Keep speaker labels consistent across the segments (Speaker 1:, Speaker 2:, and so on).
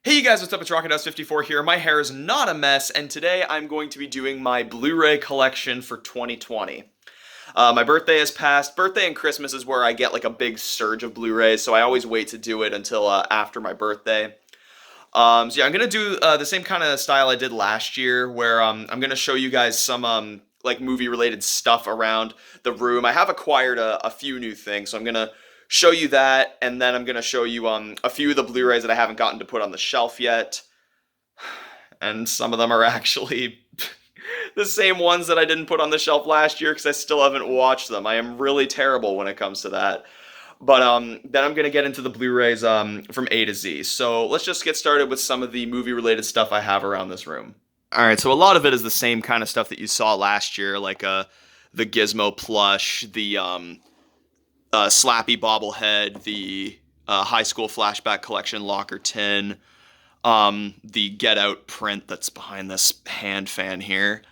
Speaker 1: Hey you guys, what's up? It's Rocket54 here. My hair is not a mess, and today I'm going to be doing my Blu-ray collection for 2020. My birthday has passed. Birthday and Christmas is where I get like a big surge of Blu-rays, so I always wait to do it until after my birthday. So yeah, I'm gonna do the same kind of style I did last year, where I'm gonna show you guys some like movie-related stuff around the room. I have acquired a few new things, so I'm gonna show you that, and then I'm gonna show you a few of the Blu-rays that I haven't gotten to put on the shelf yet, and some of them are actually the same ones that I didn't put on the shelf last year because I still haven't watched them. I am really terrible when it comes to that. But then I'm gonna get into the Blu-rays from A to Z. So let's just get started with some of the movie-related stuff I have around this room. All right, so a lot of it is the same kind of stuff that you saw last year, like the Gizmo plush, the Slappy bobblehead, the High School Flashback Collection locker tin, the Get Out print that's behind this hand fan here.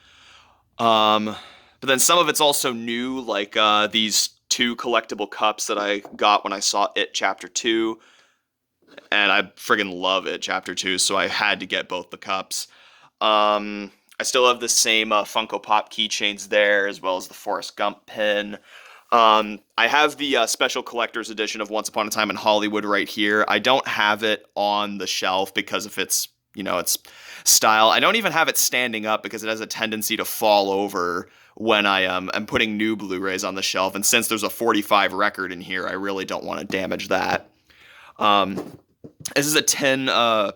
Speaker 1: But then some of it's also new, like these two collectible cups that I got when I saw It Chapter 2. And I friggin' love It Chapter 2, so I had to get both the cups. I still have the same Funko Pop keychains there, as well as the Forrest Gump pin. I have the special collector's edition of Once Upon a Time in Hollywood right here. I don't have it on the shelf because of its, its style. I don't even have it standing up because it has a tendency to fall over when I am putting new Blu-rays on the shelf. And since there's a 45 record in here, I really don't want to damage that. This is a tin of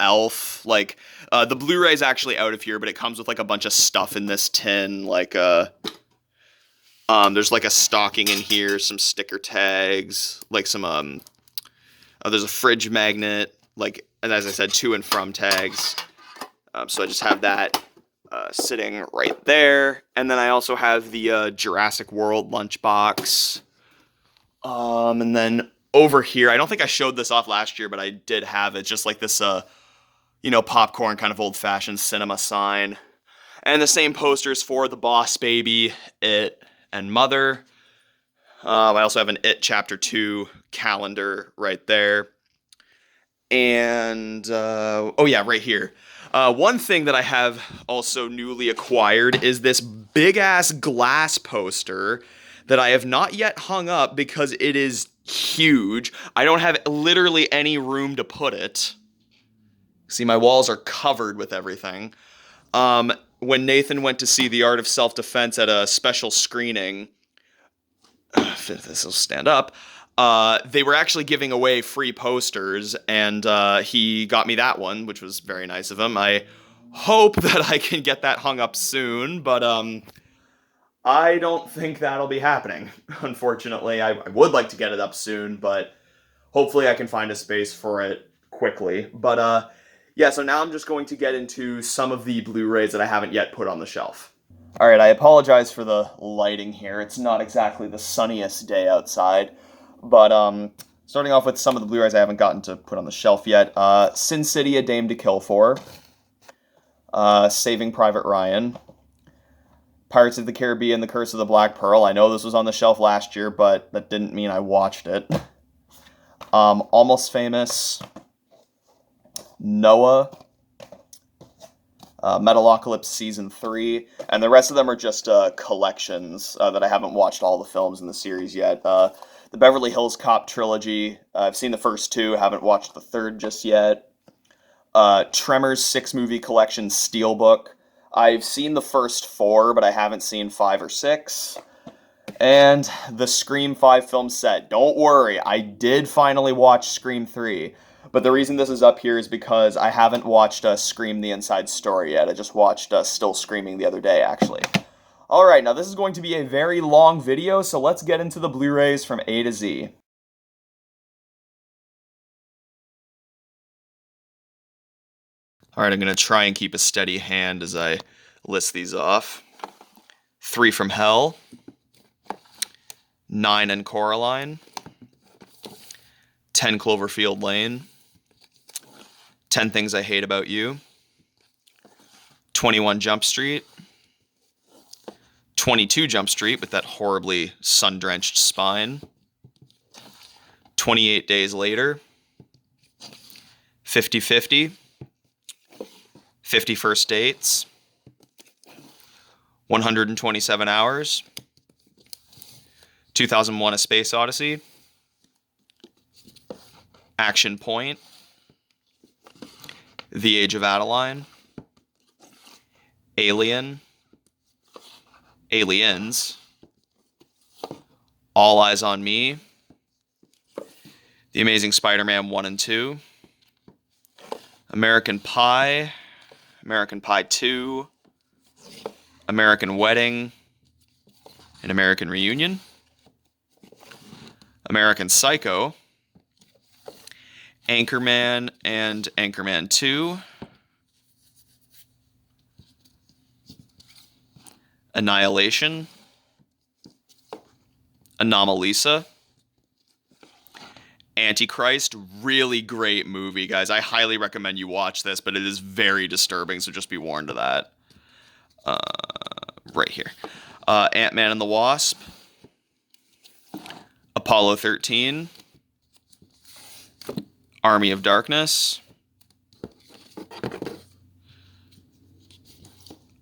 Speaker 1: Elf. Like, the Blu-ray's actually out of here, but it comes with like a bunch of stuff in this tin, like there's like a stocking in here, some sticker tags, like some there's a fridge magnet, like, and as I said, to and from tags. So I just have that sitting right there, and then I also have the Jurassic World lunchbox. And then over here, I don't think I showed this off last year, but I did have it, just like this popcorn kind of old-fashioned cinema sign, and the same posters for The Boss Baby, It, and Mother. I also have an It Chapter 2 calendar right there. And, oh yeah, right here. One thing that I have also newly acquired is this big-ass glass poster that I have not yet hung up because it is huge. I don't have literally any room to put it. See, my walls are covered with everything. When Nathan went to see The Art of Self-Defense at a special screening, if this will stand up, they were actually giving away free posters, and he got me that one, which was very nice of him. I hope that I can get that hung up soon, but I don't think that'll be happening, unfortunately. I would like to get it up soon, but hopefully I can find a space for it quickly. But yeah, so now I'm just going to get into some of the Blu-rays that I haven't yet put on the shelf. Alright, I apologize for the lighting here. It's not exactly the sunniest day outside. But starting off with some of the Blu-rays I haven't gotten to put on the shelf yet. Sin City: A Dame to Kill For. Saving Private Ryan. Pirates of the Caribbean: The Curse of the Black Pearl. I know this was on the shelf last year, but that didn't mean I watched it. Almost Famous. Noah. Metalocalypse Season 3, and the rest of them are just collections that I haven't watched all the films in the series yet. The Beverly Hills Cop trilogy, I've seen the first two, haven't watched the third just yet. Tremors 6-movie collection Steelbook. I've seen the first 4, but I haven't seen 5 or 6. And the Scream 5 film set. Don't worry, I did finally watch Scream 3. But the reason this is up here is because I haven't watched Scream: The Inside Story yet. I just watched Still Screaming the other day, actually. Alright, now this is going to be a very long video, so let's get into the Blu-rays from A to Z. Alright, I'm going to try and keep a steady hand as I list these off. 3 from Hell. 9 and Coraline. 10 Cloverfield Lane. 10 Things I Hate About You. 21 Jump Street. 22 Jump Street with that horribly sun-drenched spine. 28 Days Later. 50-50, 50 First Dates, 127 Hours, 2001: A Space Odyssey, Action Point, The Age of Adeline, Alien, Aliens, All Eyes on Me, The Amazing Spider-Man 1 and 2, American Pie, American Pie 2, American Wedding, An American Reunion, American Psycho, Anchorman and Anchorman 2, Annihilation, Anomalisa, Antichrist. Really great movie, guys. I highly recommend you watch this, but it is very disturbing, so just be warned of that. Right here. Ant-Man and the Wasp, Apollo 13, Army of Darkness,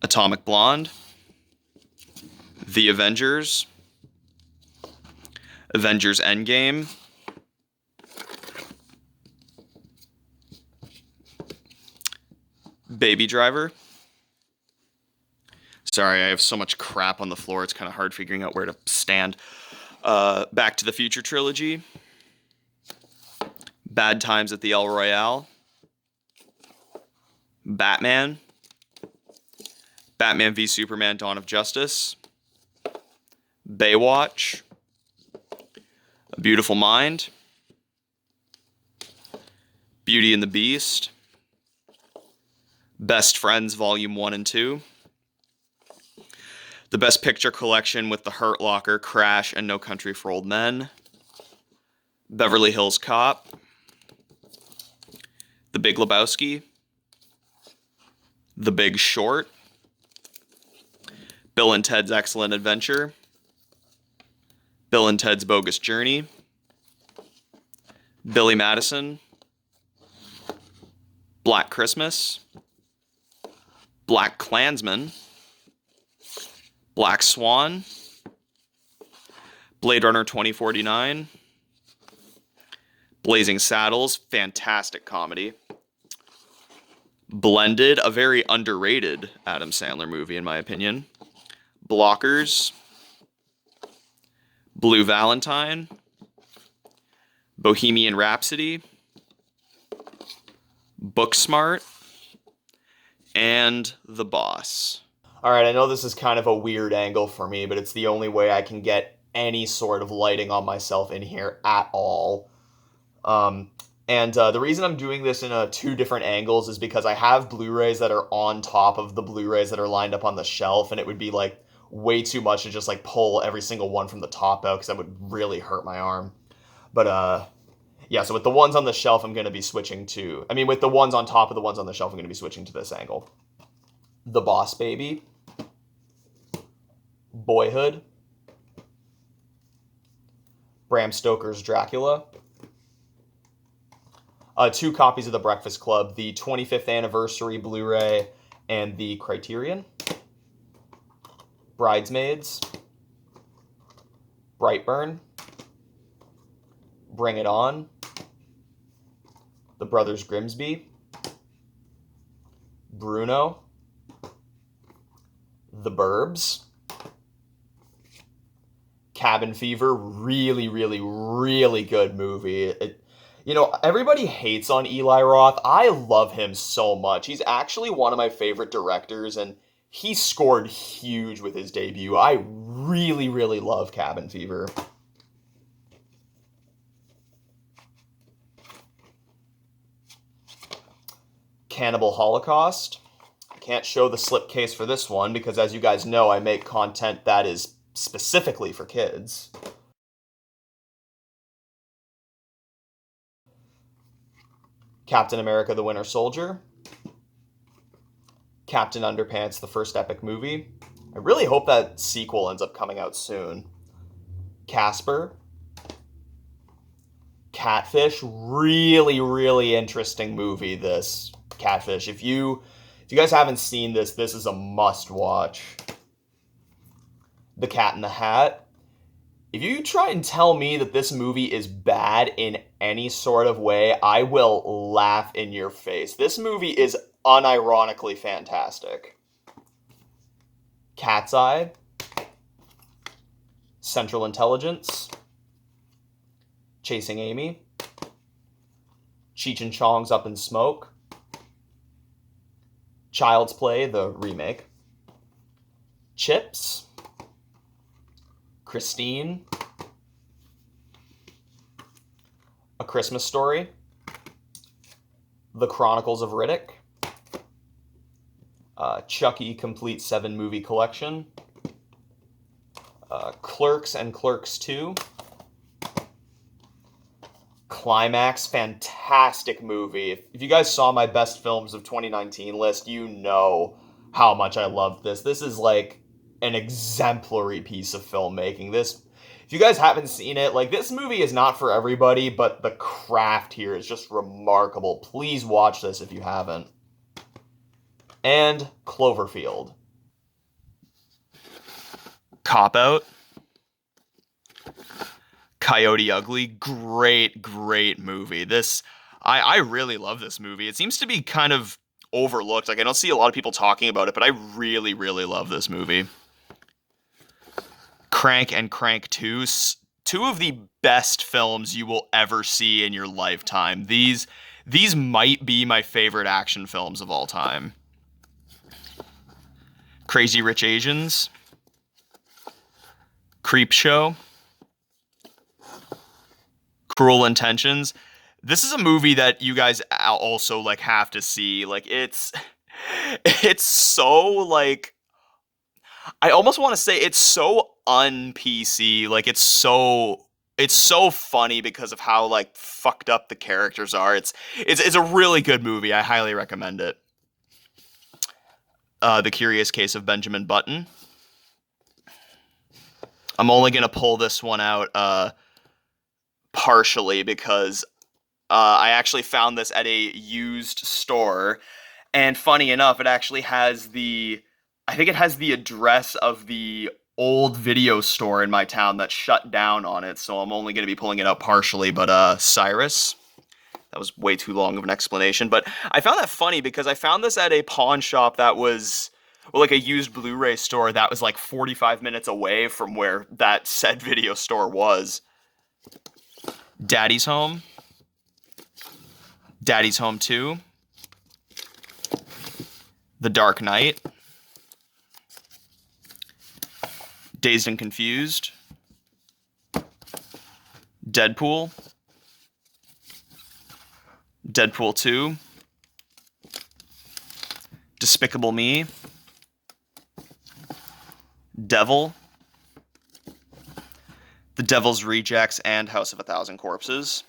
Speaker 1: Atomic Blonde, The Avengers, Avengers Endgame, Baby Driver. Sorry, I have so much crap on the floor, it's kind of hard figuring out where to stand. Back to the Future trilogy, Bad Times at the El Royale, Batman, Batman v Superman: Dawn of Justice, Baywatch, A Beautiful Mind, Beauty and the Beast, Best Friends Volume 1 and 2, The Best Picture Collection with The Hurt Locker, Crash, and No Country for Old Men, Beverly Hills Cop, The Big Lebowski, The Big Short, Bill and Ted's Excellent Adventure, Bill and Ted's Bogus Journey, Billy Madison, Black Christmas, Black Klansman, Black Swan, Blade Runner 2049, Blazing Saddles, fantastic comedy, Blended, a very underrated Adam Sandler movie in my opinion, Blockers, Blue Valentine, Bohemian Rhapsody, Booksmart, and The Boss. Alright, I know this is kind of a weird angle for me, but it's the only way I can get any sort of lighting on myself in here at all. The reason I'm doing this in two different angles is because I have Blu-rays that are on top of the Blu-rays that are lined up on the shelf, and it would be like way too much to just like pull every single one from the top out because that would really hurt my arm. But yeah, so with the ones on the shelf, I'm going to be switching to, with the ones on top of the ones on the shelf, I'm going to be switching to this angle. The Boss Baby, Boyhood, Bram Stoker's Dracula, two copies of The Breakfast Club, the 25th anniversary Blu-ray and the Criterion, Bridesmaids, Brightburn, Bring It On, The Brothers Grimsby, Bruno, The Burbs, Cabin Fever, really, really, really good movie. Everybody hates on Eli Roth. I love him so much. He's actually one of my favorite directors, and he scored huge with his debut. I really, really love Cabin Fever. Cannibal Holocaust. I can't show the slipcase for this one because, as you guys know, I make content that is specifically for kids. Captain America: The Winter Soldier, Captain Underpants: The First Epic Movie. I really hope that sequel ends up coming out soon. Casper, Catfish. Really, really interesting movie, this Catfish. If you guys haven't seen this, this is a must watch. The Cat in the Hat. If you try and tell me that this movie is bad in any sort of way, I will laugh in your face. This movie is unironically fantastic. Cat's Eye. Central Intelligence. Chasing Amy. Cheech and Chong's Up in Smoke. Child's Play, the remake. Chips. Christine. A Christmas Story. The Chronicles of Riddick. Chucky Complete 7 Movie Collection. Clerks and Clerks 2. Climax, fantastic movie. If you guys saw my best films of 2019 list, you know how much I love this. This is like an exemplary piece of filmmaking. If you guys haven't seen it, like, this movie is not for everybody, but the craft here is just remarkable. Please watch this if you haven't. And Cloverfield. Cop Out. Coyote Ugly. Great movie. I really love this movie. It seems to be kind of overlooked. Like, I don't see a lot of people talking about it, but I really love this movie. Crank and Crank 2. Two of the best films you will ever see in your lifetime. These might be my favorite action films of all time. Crazy Rich Asians. Creepshow. Cruel Intentions. This is a movie that you guys also like have to see. Like, it's so, like, I almost want to say it's so un-PC. Like, it's so funny because of how, like, fucked up the characters are. It's a really good movie. I highly recommend it. The Curious Case of Benjamin Button. I'm only gonna pull this one out partially because I actually found this at a used store, and funny enough, it actually has I think it has the address of the old video store in my town that shut down on it, so I'm only going to be pulling it out partially. But Cyrus, that was way too long of an explanation, but I found that funny because I found this at a pawn shop that was, well, like a used Blu-ray store that was like 45 minutes away from where that said video store was. Daddy's Home. Daddy's Home 2. The Dark Knight. Dazed and Confused. Deadpool. Deadpool 2. Despicable Me. Devil. The Devil's Rejects and House of a Thousand Corpses.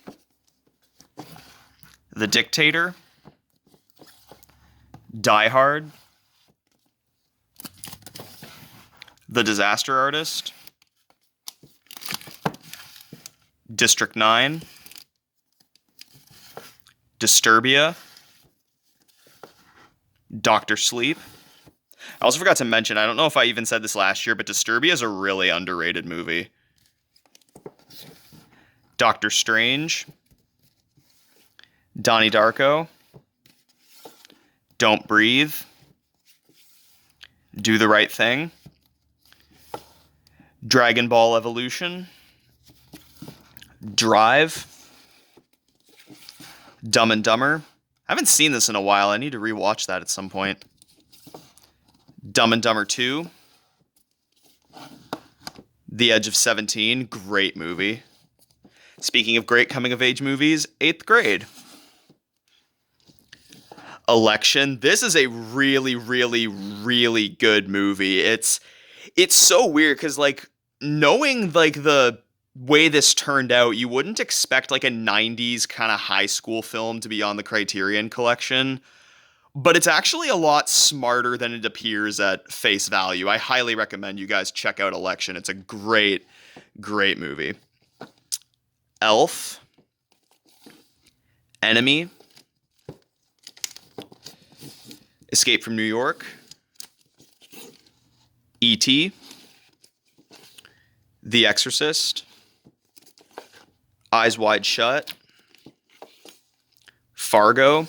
Speaker 1: The Dictator. Die Hard. The Disaster Artist. District 9. Disturbia. Doctor Sleep. I also forgot to mention, I don't know if I even said this last year, but Disturbia is a really underrated movie. Doctor Strange. Donnie Darko. Don't Breathe. Do the Right Thing. Dragon Ball Evolution. Drive. Dumb and Dumber. I haven't seen this in a while. I need to rewatch that at some point. Dumb and Dumber 2. The Edge of 17. Great movie. Speaking of great coming-of-age movies, 8th Grade. Election. This is a really good movie. It's so weird because, like, knowing, like, the way this turned out, you wouldn't expect, like, a 90s kind of high school film to be on the Criterion Collection, but it's actually a lot smarter than it appears at face value. I highly recommend you guys check out Election. It's a great movie. Elf. Enemy, Escape from New York, E.T., The Exorcist, Eyes Wide Shut, Fargo,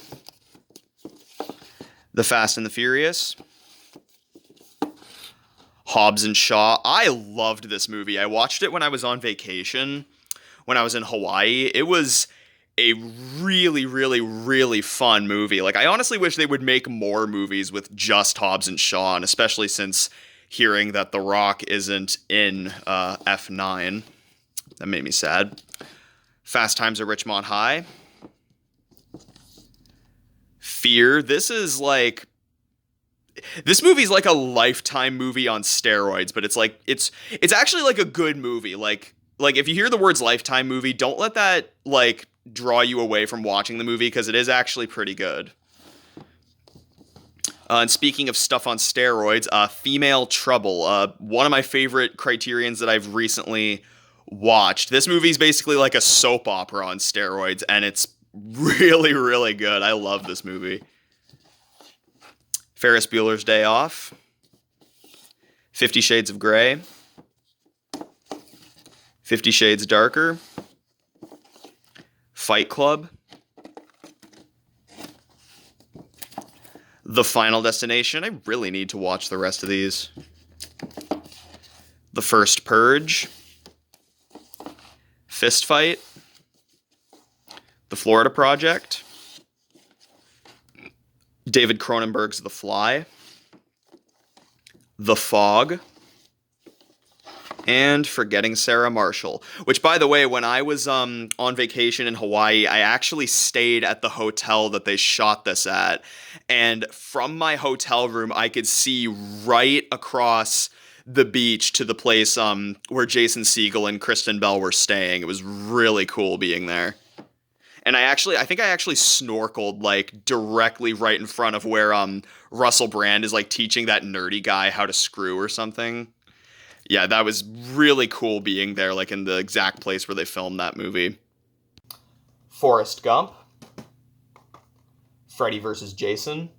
Speaker 1: The Fast and the Furious, Hobbs and Shaw. I loved this movie. I watched it when I was on vacation, when I was in Hawaii. It was a really, really, really fun movie. Like, I honestly wish they would make more movies with just Hobbs and Shaw, and especially since hearing that The Rock isn't in F9. That made me sad. Fast Times at Ridgemont High. Fear. This movie's like a Lifetime movie on steroids, but it's actually like a good movie. Like if you hear the words Lifetime movie, don't let that like draw you away from watching the movie, because it is actually pretty good. And speaking of stuff on steroids, Female Trouble, one of my favorite Criterions that I've recently watched. This movie's basically like a soap opera on steroids, and it's really, really good. I love this movie. Ferris Bueller's Day Off, 50 Shades of Grey, 50 Shades Darker, Fight Club, The Final Destination. I really need to watch the rest of these. The First Purge, Fist Fight, The Florida Project, David Cronenberg's The Fly, The Fog, and Forgetting Sarah Marshall. Which, by the way, when I was on vacation in Hawaii, I actually stayed at the hotel that they shot this at. And from my hotel room, I could see right across the beach to the place where Jason Segel and Kristen Bell were staying. It was really cool being there. And I think I actually snorkeled like directly right in front of where Russell Brand is like teaching that nerdy guy how to screw or something. Yeah, that was really cool being there, like in the exact place where they filmed that movie. Forrest Gump, Freddy vs. Jason,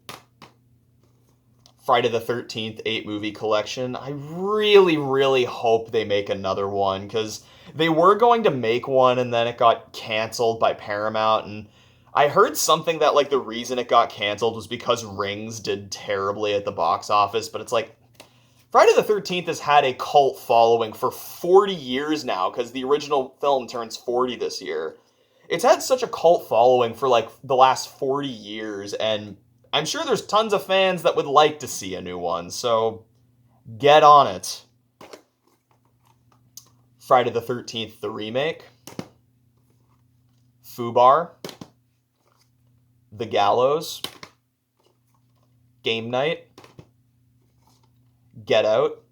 Speaker 1: Friday the 13th 8-movie collection. I really, really hope they make another one, because they were going to make one and then it got canceled by Paramount, and I heard something that like the reason it got canceled was because Rings did terribly at the box office, but it's like Friday the 13th has had a cult following for 40 years now, because the original film turns 40 this year. It's had such a cult following for like the last 40 years, and I'm sure there's tons of fans that would like to see a new one, so get on it. Friday the 13th, the remake, Fubar, The Gallows, Game Night, Get Out,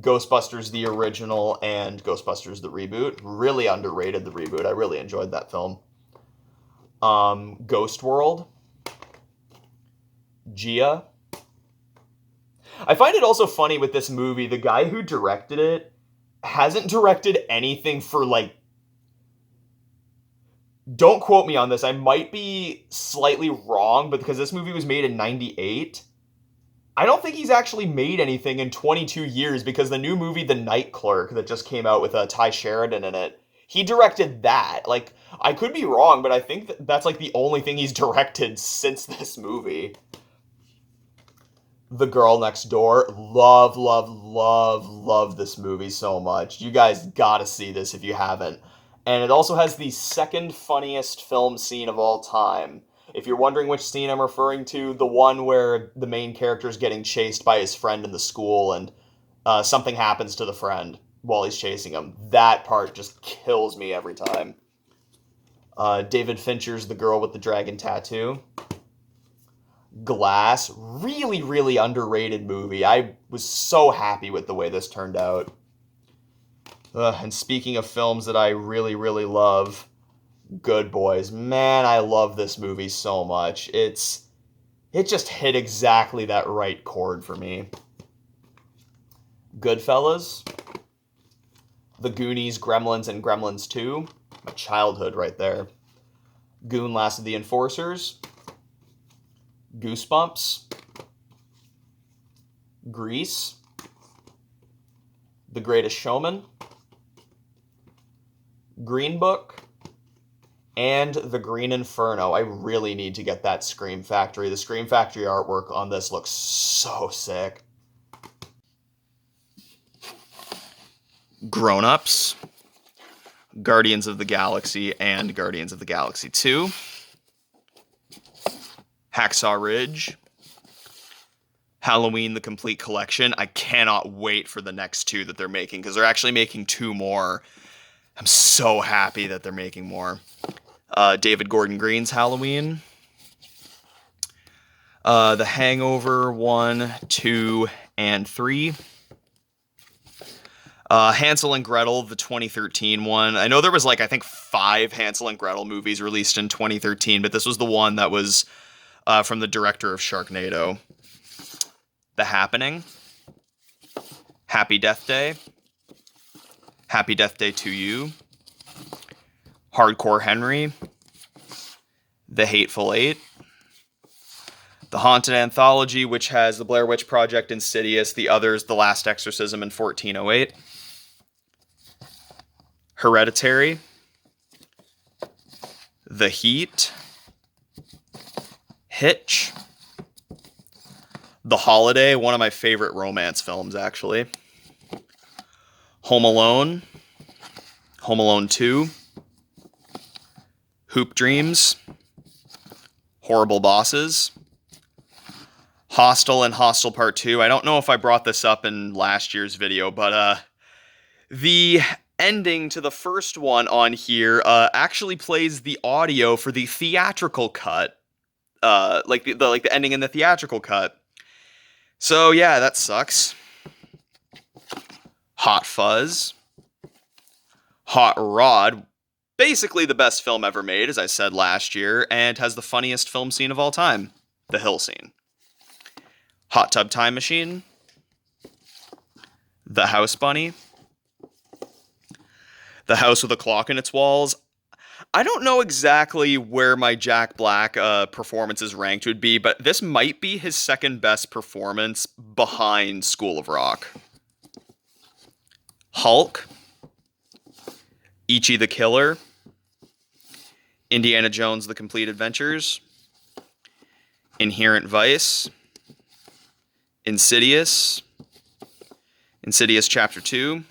Speaker 1: Ghostbusters the original, and Ghostbusters the reboot. Really underrated, the reboot. I really enjoyed that film. Ghost World, Gia. I find it also funny with this movie, the guy who directed it hasn't directed anything for like, don't quote me on this, I might be slightly wrong, but because this movie was made in 98, I don't think he's actually made anything in 22 years, because the new movie, The Night Clerk, that just came out with Ty Sheridan in it, he directed that. Like, I could be wrong, but I think that's like the only thing he's directed since this movie. The Girl Next Door. Love, love, love, love this movie so much. You guys gotta see this if you haven't. And it also has the second funniest film scene of all time. If you're wondering which scene I'm referring to, the one where the main character is getting chased by his friend in the school and something happens to the friend while he's chasing him. That part just kills me every time. David Fincher's The Girl with the Dragon Tattoo. Glass. Really, really underrated movie. I was so happy with the way this turned out. And speaking of films that I really, really love, Good Boys. Man, I love this movie so much. It just hit exactly that right chord for me. Goodfellas, The Goonies, Gremlins, and Gremlins 2. My childhood right there. Goon Last of the Enforcers, Goosebumps, Grease, The Greatest Showman, Green Book, and The Green Inferno. I really need to get that Scream Factory. The Scream Factory artwork on this looks so sick. Grown Ups, Guardians of the Galaxy, and Guardians of the Galaxy 2. Hacksaw Ridge. Halloween, the Complete Collection. I cannot wait for the next two that they're making, because they're actually making two more. I'm so happy that they're making more. David Gordon Green's Halloween. The Hangover 1, 2, and 3. Hansel and Gretel, the 2013 one. I know there was I think 5 Hansel and Gretel movies released in 2013, but this was the one that was from the director of Sharknado. The Happening. Happy Death Day. Happy Death Day to You. Hardcore Henry. The Hateful Eight. The Haunted Anthology, which has The Blair Witch Project, Insidious, The Others, The Last Exorcism, and 1408. Hereditary. The Heat. Hitch. The Holiday, one of my favorite romance films, actually. Home Alone. Home Alone 2. Hoop Dreams. Horrible Bosses. Hostel and Hostel Part 2. I don't know if I brought this up in last year's video, but the ending to the first one on here actually plays the audio for the theatrical cut. Like the ending in the theatrical cut. So yeah, that sucks. Hot Fuzz. Hot Rod. Basically the best film ever made, as I said last year, and has the funniest film scene of all time. The hill scene. Hot Tub Time Machine. The House Bunny. The House with a Clock in its Walls. I don't know exactly where my Jack Black performances ranked would be, but this might be his second best performance behind School of Rock. Hulk. Ichi the Killer. Indiana Jones: The Complete Adventures. Inherent Vice. Insidious. Insidious Chapter 2.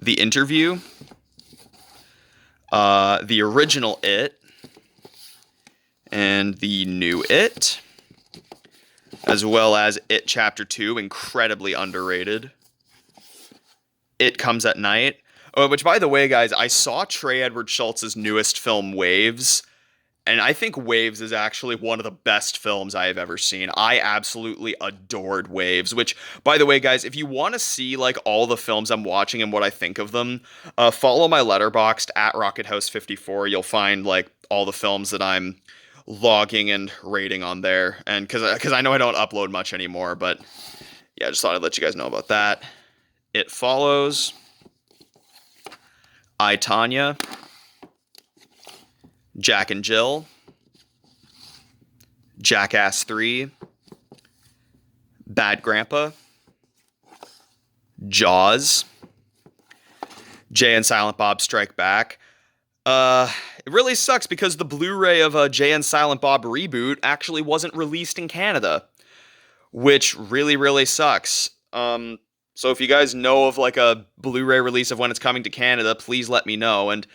Speaker 1: The Interview. The original It. And the new It. As well as It Chapter 2, incredibly underrated. It Comes at Night. Which, by the way, guys, I saw Trey Edward Schultz's newest film, Waves, and I think Waves is actually one of the best films I have ever seen. I absolutely adored Waves, which, by the way, guys, if you want to see, all the films I'm watching and what I think of them, follow my Letterboxd at RocketHouse54. You'll find, all the films that I'm logging and rating on there, and because I know I don't upload much anymore, but yeah, I just thought I'd let you guys know about that. It Follows. I, Tonya. Jack and Jill. Jackass 3. Bad Grandpa. Jaws. Jay and Silent Bob Strike Back. It really sucks because the Blu-ray of Jay and Silent Bob Reboot actually wasn't released in Canada, which really, really sucks. So if you guys know of a Blu-ray release of when it's coming to Canada, please let me know. And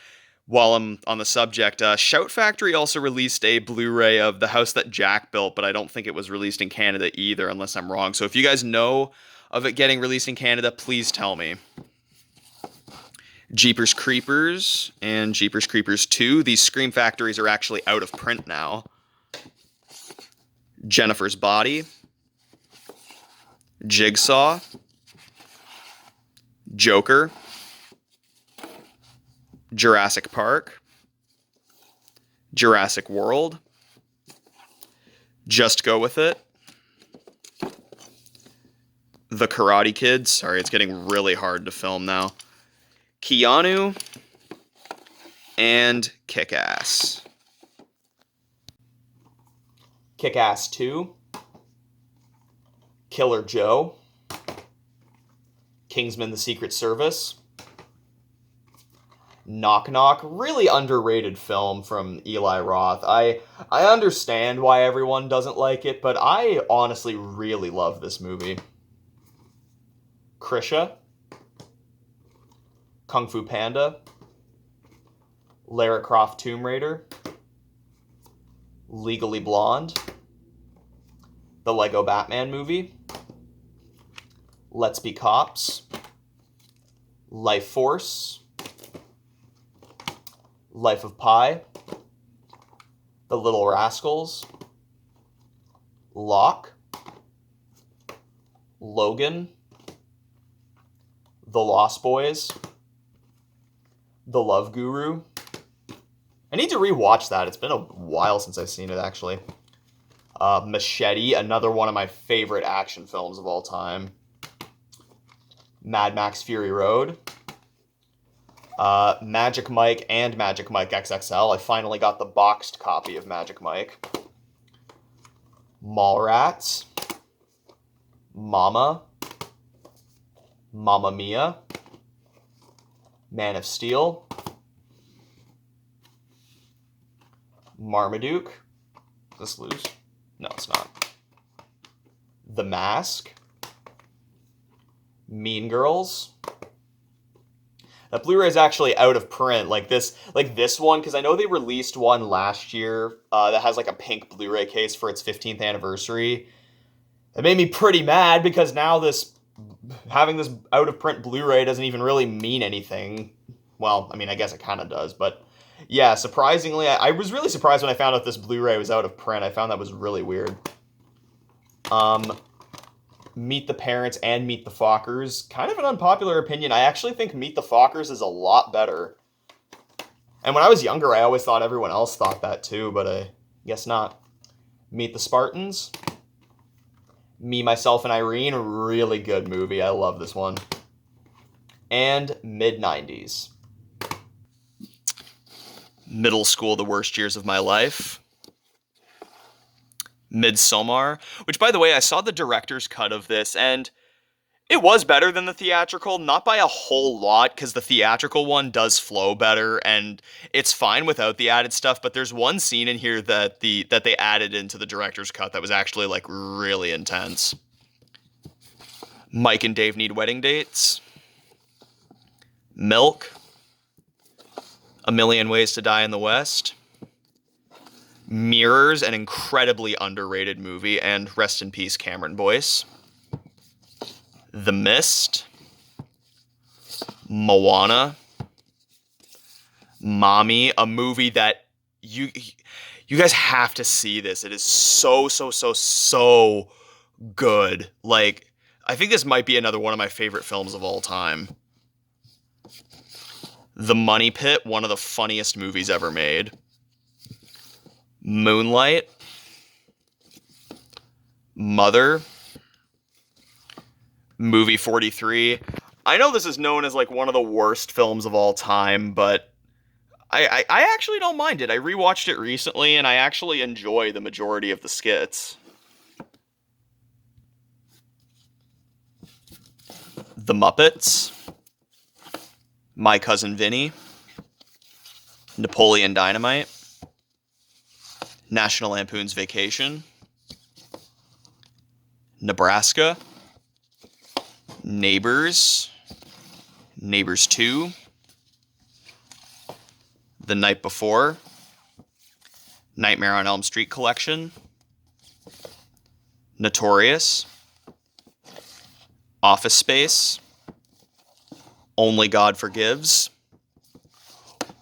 Speaker 1: while I'm on the subject, Shout Factory also released a Blu-ray of The House That Jack Built, but I don't think it was released in Canada either, unless I'm wrong. So if you guys know of it getting released in Canada, please tell me. Jeepers Creepers and Jeepers Creepers 2. These Scream Factories are actually out of print now. Jennifer's Body. Jigsaw. Joker. Jurassic Park. Jurassic World. Just Go With It. The Karate Kid. Sorry, it's getting really hard to film now. Keanu. and Kick-Ass. Kick-Ass 2, Killer Joe, Kingsman: The Secret Service, Knock Knock, really underrated film from Eli Roth. I understand why everyone doesn't like it, but I honestly really love this movie. Krisha, Kung Fu Panda, Lara Croft Tomb Raider, Legally Blonde, the Lego Batman Movie, Let's Be Cops, Life Force, Life of Pi, The Little Rascals, Locke, Logan, The Lost Boys, The Love Guru. I need to rewatch that. It's been a while since I've seen it, actually. Machete, another one of my favorite action films of all time. Mad Max Fury Road. Magic Mike and Magic Mike XXL. I finally got the boxed copy of Magic Mike. Mallrats. Mama. Mamma Mia. Man of Steel. Marmaduke. Is this loose? No, it's not. The Mask. Mean Girls. That Blu-ray is actually out of print, like this one, because I know they released one last year that has like a pink Blu-ray case for its 15th anniversary. It made me pretty mad because now having this out of print Blu-ray doesn't even really mean anything. Well, I mean, I guess it kind of does, but yeah, surprisingly, I was really surprised when I found out this Blu-ray was out of print. I found that was really weird. Meet the Parents and Meet the Fockers. Kind of an unpopular opinion. I actually think Meet the Fockers is a lot better. And when I was younger, I always thought everyone else thought that too, but I guess not. Meet the Spartans. Me, Myself, and Irene. Really good movie. I love this one. And mid-90s. Middle school, the worst years of my life. Midsommar, which, by the way, I saw the director's cut of this, and it was better than the theatrical, not by a whole lot, because the theatrical one does flow better, and it's fine without the added stuff, but there's one scene in here that they added into the director's cut that was actually, like, really intense. Mike and Dave Need Wedding Dates. Milk. A Million Ways to Die in the West. Mirrors, an incredibly underrated movie, and rest in peace, Cameron Boyce. The Mist. Moana. Mommy, a movie that you guys have to see this. It is so good. Like, I think this might be another one of my favorite films of all time. The Money Pit, one of the funniest movies ever made. Moonlight. Mother. Movie 43. I know this is known as like one of the worst films of all time, but I actually don't mind it. I rewatched it recently, and I actually enjoy the majority of the skits. The Muppets. My Cousin Vinny. Napoleon Dynamite. National Lampoon's Vacation. Nebraska. Neighbors. Neighbors 2. The Night Before. Nightmare on Elm Street Collection. Notorious. Office Space. Only God Forgives.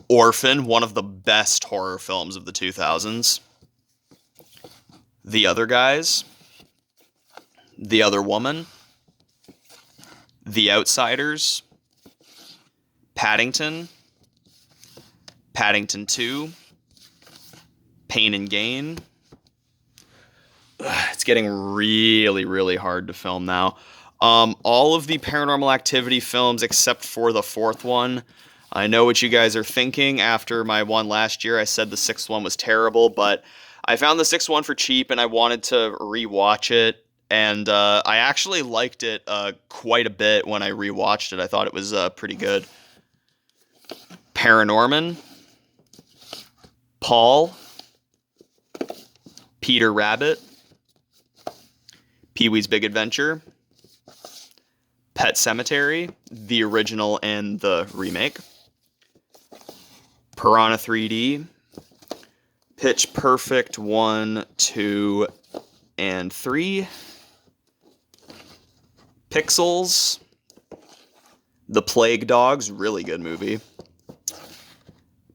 Speaker 1: Orphan, one of the best horror films of the 2000s. The Other Guys. The Other Woman. The Outsiders. Paddington. Paddington 2. Pain and Gain. It's getting really hard to film now. All of the Paranormal Activity films except for the fourth one. I know what you guys are thinking. After my one last year, I said the sixth one was terrible, but I found the sixth one for cheap, and I wanted to rewatch it. And I actually liked it quite a bit when I rewatched it. I thought it was pretty good. Paranorman, Paul, Peter Rabbit, Pee-wee's Big Adventure, Pet Sematary, the original and the remake, Piranha 3D, Pitch Perfect 1, 2, and 3, Pixels, The Plague Dogs, really good movie,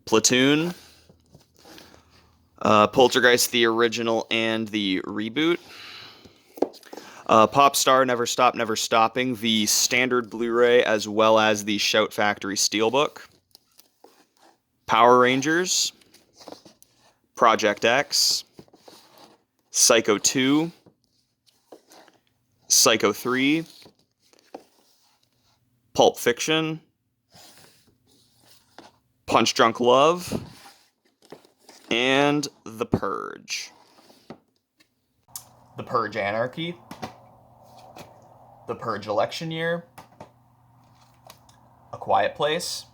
Speaker 1: Platoon, Poltergeist, the original and the reboot, Popstar, Never Stop, Never Stopping, the standard Blu-ray as well as the Shout Factory Steelbook, Power Rangers, Project X, Psycho 2, Psycho 3, Pulp Fiction, Punch Drunk Love, and The Purge. The Purge Anarchy, The Purge Election Year, A Quiet Place,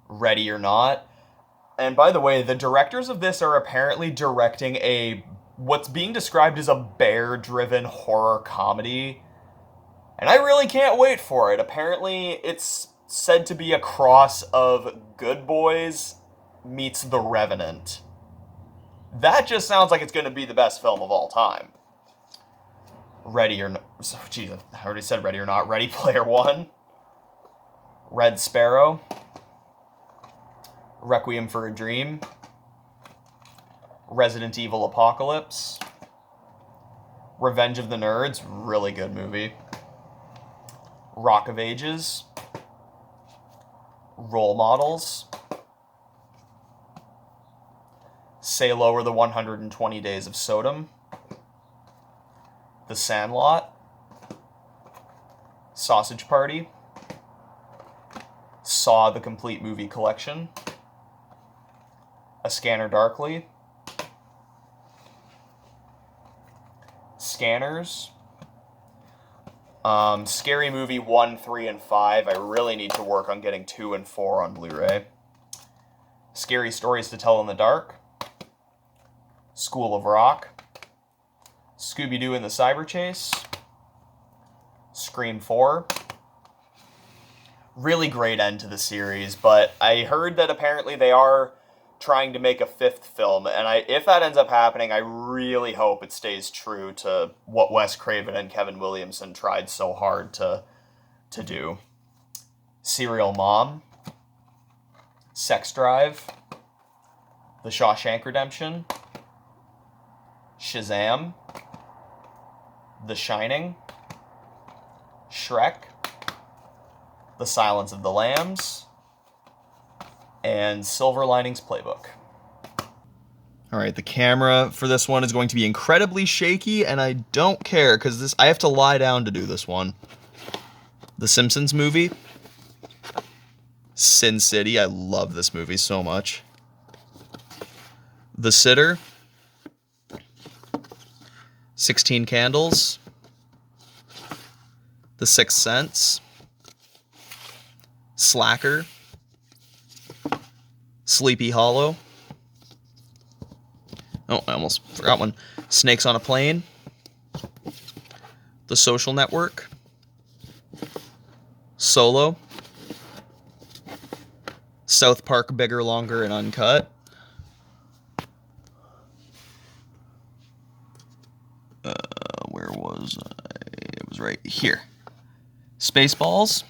Speaker 1: Ready or Not. And by the way, the directors of this are apparently directing what's being described as a bear-driven horror comedy. And I really can't wait for it. Apparently, it's said to be a cross of Good Boys meets The Revenant. That just sounds like it's going to be the best film of all time. Ready or Not. Jeez, I already said Ready or Not. Ready Player One. Red Sparrow. Requiem for a Dream. Resident Evil Apocalypse. Revenge of the Nerds. Really good movie. Rock of Ages. Role Models. Say Lower the 120 Days of Sodom. The Sandlot. Sausage Party. Saw the Complete Movie Collection. A Scanner Darkly. Scanners. Scary Movie 1, 3, and 5. I really need to work on getting 2 and 4 on Blu-ray. Scary Stories to Tell in the Dark. School of Rock. Scooby-Doo and the Cyber Chase. Scream 4. Really great end to the series, but I heard that apparently they are trying to make a 5th film, and if that ends up happening, I really hope it stays true to what Wes Craven and Kevin Williamson tried so hard to do. Serial Mom. Sex Drive. The Shawshank Redemption. Shazam. The Shining. Shrek. The Silence of the Lambs. And Silver Linings Playbook. Alright, the camera for this one is going to be incredibly shaky, and I don't care, because I have to lie down to do this one. The Simpsons movie. Sin City, I love this movie so much. The Sitter. 16 Candles. The Sixth Sense. Slacker. Sleepy Hollow. Oh, I almost forgot one. Snakes on a Plane. The Social Network. Solo. South Park Bigger, Longer, and Uncut. Where was I? It was right here. Spaceballs.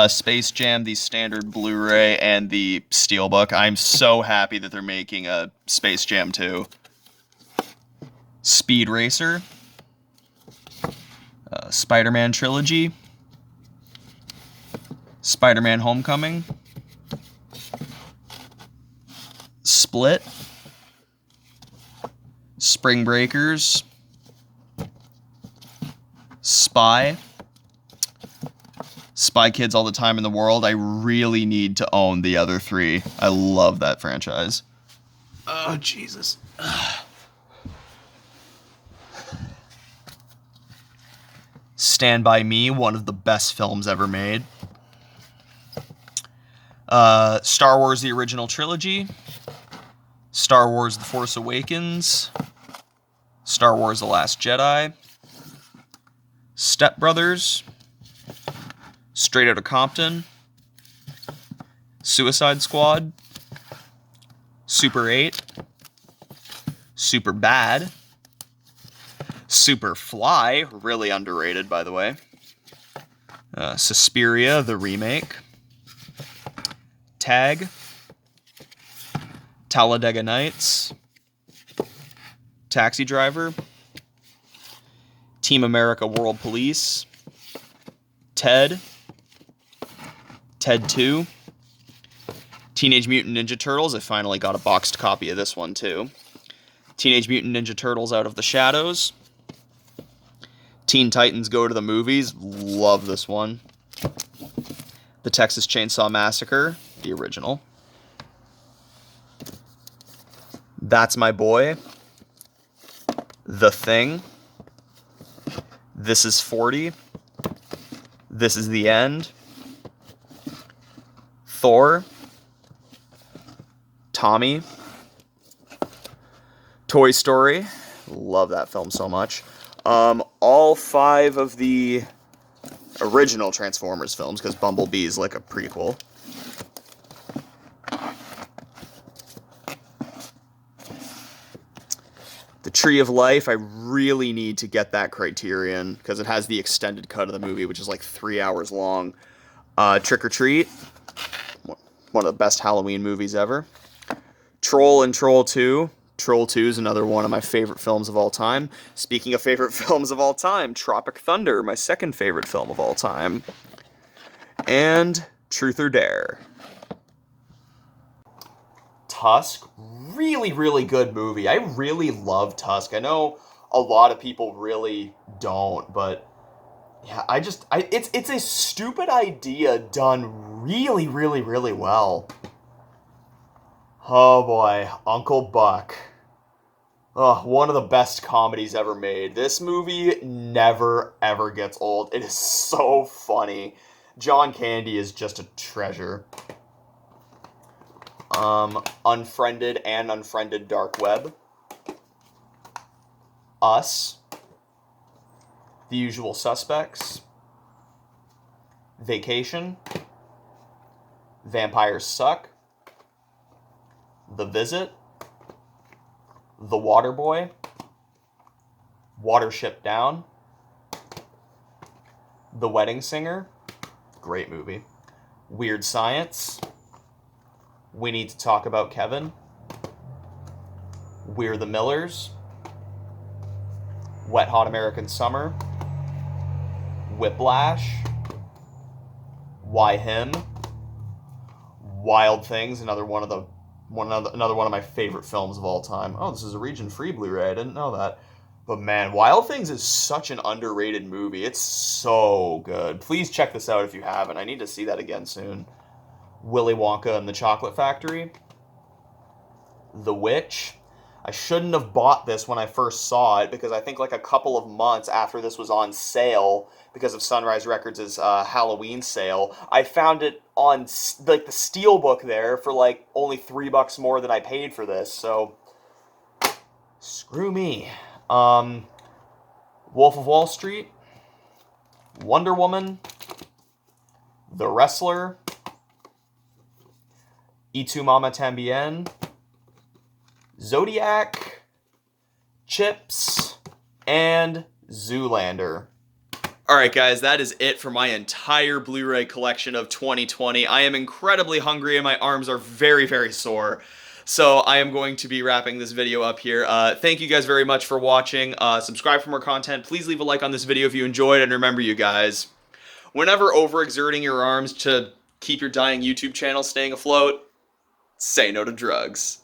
Speaker 1: Space Jam, the standard Blu-ray, and the Steelbook. I'm so happy that they're making a Space Jam 2. Speed Racer. Spider-Man Trilogy. Spider-Man Homecoming. Split. Spring Breakers. Spy. Spy Kids all the time in the world, I really need to own the other three. I love that franchise. Oh, Jesus. Stand By Me, one of the best films ever made. Star Wars: The Original Trilogy. Star Wars: The Force Awakens. Star Wars: The Last Jedi. Step Brothers. Straight Outta Compton. Suicide Squad. Super 8. Super Bad. Super Fly, really underrated, by the way. Suspiria, the remake. Tag. Talladega Nights. Taxi Driver. Team America World Police. Ted. Ted 2. Teenage Mutant Ninja Turtles. I finally got a boxed copy of this one, too. Teenage Mutant Ninja Turtles Out of the Shadows. Teen Titans Go to the Movies. Love this one. The Texas Chainsaw Massacre. The original. That's My Boy. The Thing. This Is 40. This Is the End. Thor. Tommy. Toy Story. Love that film so much. All 5 of the original Transformers films, because Bumblebee is like a prequel. The Tree of Life, I really need to get that Criterion, because it has the extended cut of the movie, which is like 3 hours long. Trick or Treat, one of the best Halloween movies ever. Troll and Troll 2. Troll 2 is another one of my favorite films of all time. Speaking of favorite films of all time, Tropic Thunder, my second favorite film of all time. And Truth or Dare. Tusk, really, really good movie. I really love Tusk. I know a lot of people really don't, but yeah, it's a stupid idea done really, really, really well. Oh boy, Uncle Buck. Oh, one of the best comedies ever made. This movie never, ever gets old. It is so funny. John Candy is just a treasure. Unfriended and Unfriended Dark Web. Us. The Usual Suspects. Vacation. Vampires Suck. The Visit. The Waterboy. Watership Down. The Wedding Singer. Great movie. Weird Science. We Need to Talk About Kevin. We're the Millers. Wet Hot American Summer. Whiplash. Why Him? Wild Things, another one of my favorite films of all time. Oh, this is a region-free Blu-ray. I didn't know that. But man, Wild Things is such an underrated movie. It's so good. Please check this out if you haven't. I need to see that again soon. Willy Wonka and the Chocolate Factory. The Witch. I shouldn't have bought this when I first saw it, because I think like a couple of months after this was on sale, because of Sunrise Records' Halloween sale, I found it on like the Steelbook there for like only $3 more than I paid for this, so screw me. Wolf of Wall Street. Wonder Woman. The Wrestler. Y Tu Mama Tambien. Zodiac, Chips, and Zoolander. Alright guys, that is it for my entire Blu-ray collection of 2020. I am incredibly hungry and my arms are very, very sore. So I am going to be wrapping this video up here. Thank you guys very much for watching. Subscribe for more content. Please leave a like on this video if you enjoyed, and remember you guys, whenever overexerting your arms to keep your dying YouTube channel staying afloat, say no to drugs.